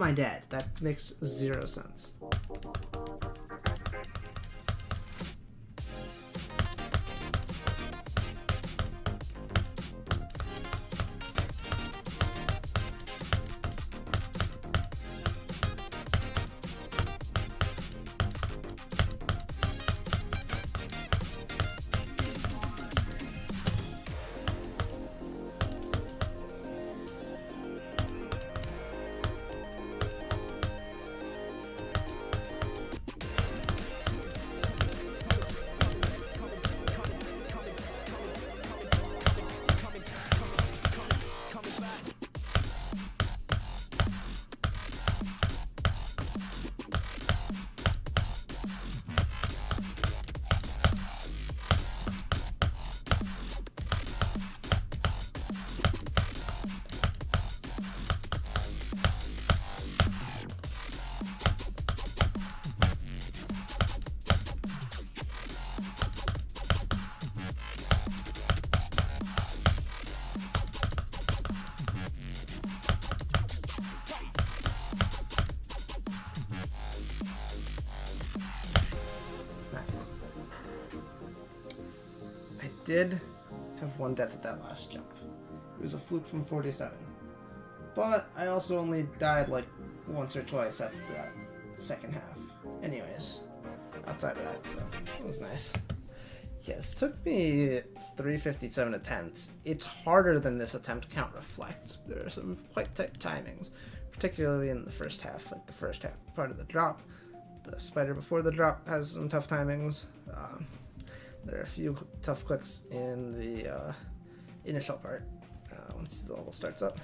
my dad. That makes zero sense. Did have one death at that last jump. It was a fluke from 47. But I also only died like once or twice at that second half. Anyways, outside of that, so it was nice. Yes, it took me 357 attempts. It's harder than this attempt count reflects. There are some quite tight timings, particularly in the first half, like the first half part of the drop. The spider before the drop has some tough timings. There are a few tough clicks in the initial part once the level starts up.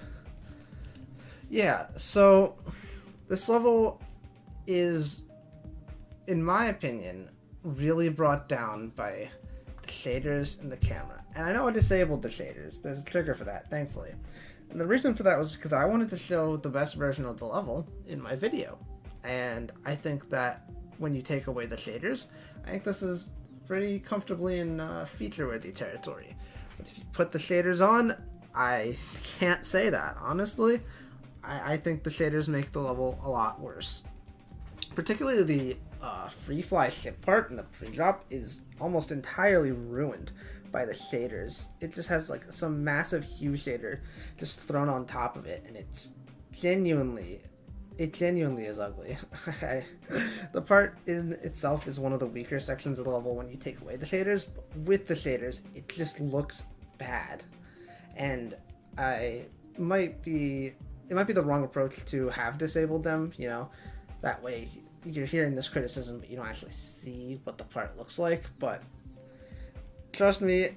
Yeah, so this level is, in my opinion, really brought down by the shaders and the camera. And I know I disabled the shaders. There's a trigger for that, thankfully. And the reason for that was because I wanted to show the best version of the level in my video. And I think that when you take away the shaders, I think this is pretty comfortably in feature-worthy territory. But if you put the shaders on, I can't say that. Honestly, I think the shaders make the level a lot worse. Particularly the free fly ship part in the pre-drop is almost entirely ruined by the shaders. It just has like some massive hue shader just thrown on top of it, and it genuinely is ugly. The part in itself is one of the weaker sections of the level when you take away the shaders. But with the shaders, it just looks bad, and it might be the wrong approach to have disabled them. You know, that way you're hearing this criticism, but you don't actually see what the part looks like. But trust me,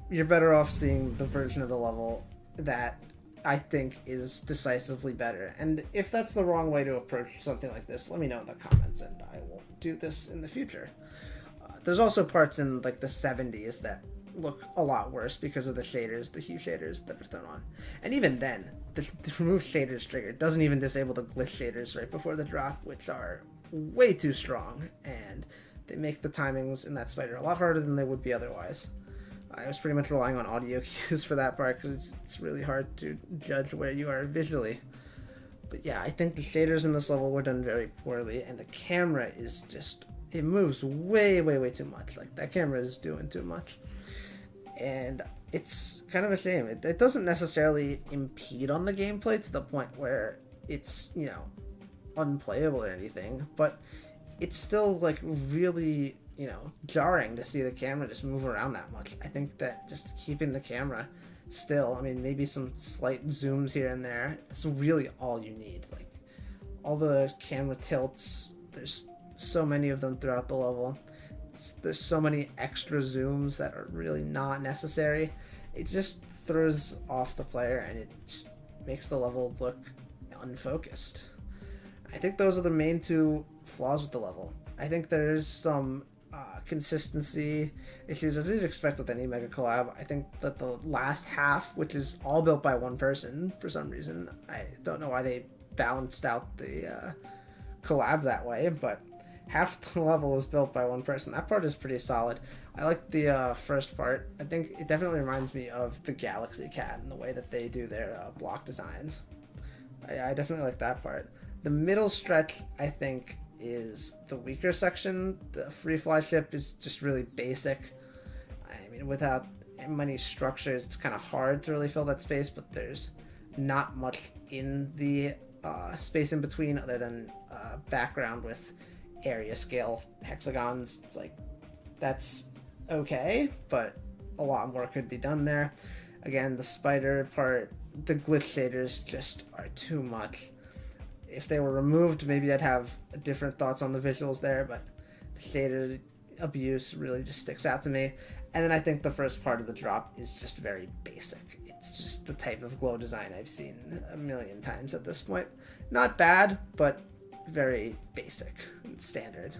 you're better off seeing the version of the level that I think is decisively better. And if that's the wrong way to approach something like this, let me know in the comments and I will do this in the future. There's also parts in like the 70s that look a lot worse because of the shaders, the hue shaders that are thrown on. And even then, the remove shaders trigger doesn't even disable the glitch shaders right before the drop, which are way too strong, and they make the timings in that spider a lot harder than they would be otherwise. I was pretty much relying on audio cues for that part because it's really hard to judge where you are visually. But yeah, I think the shaders in this level were done very poorly, and the camera is just, it moves way too much. Like, that camera is doing too much. And it's kind of a shame. It doesn't necessarily impede on the gameplay to the point where it's, you know, unplayable or anything, but it's still like really, you know, jarring to see the camera just move around that much. I think that just keeping the camera still, I mean, maybe some slight zooms here and there, that's really all you need. Like, all the camera tilts, there's so many of them throughout the level. There's so many extra zooms that are really not necessary. It just throws off the player, and it just makes the level look unfocused. I think those are the main two flaws with the level. I think there's some consistency issues, as you'd expect with any mega collab. I think that the last half, which is all built by one person for some reason, I don't know why they balanced out the collab that way, but half the level was built by one person. That part is pretty solid. I like the first part. I think it definitely reminds me of the Galaxy Cat and the way that they do their block designs. I definitely like that part. The middle stretch, I think, is the weaker section. The free fly ship is just really basic. I mean, without many structures, it's kind of hard to really fill that space, but there's not much in the space in between other than background with area scale hexagons. It's like, that's okay, but a lot more could be done there. Again, the spider part, the glitch shaders just are too much. If they were removed, maybe I'd have different thoughts on the visuals there, but the shader abuse really just sticks out to me. And then I think the first part of the drop is just very basic. It's just the type of glow design I've seen a million times at this point. Not bad, but very basic and standard.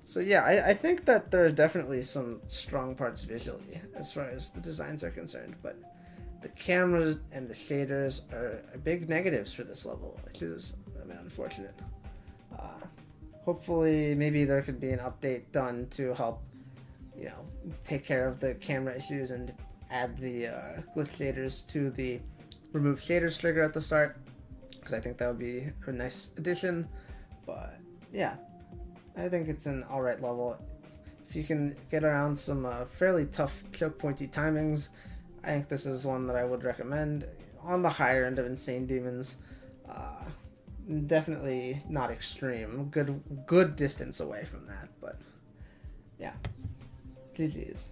So yeah, I think that there are definitely some strong parts visually as far as the designs are concerned, but the cameras and the shaders are big negatives for this level, which is unfortunate. Hopefully, maybe there could be an update done to help, take care of the camera issues and add the glitch shaders to the remove shaders trigger at the start, because I think that would be a nice addition. But yeah, I think it's an alright level. If you can get around some fairly tough choke pointy timings, I think this is one that I would recommend. On the higher end of Insane Demons, definitely not extreme. Good distance away from that, but yeah. GG's.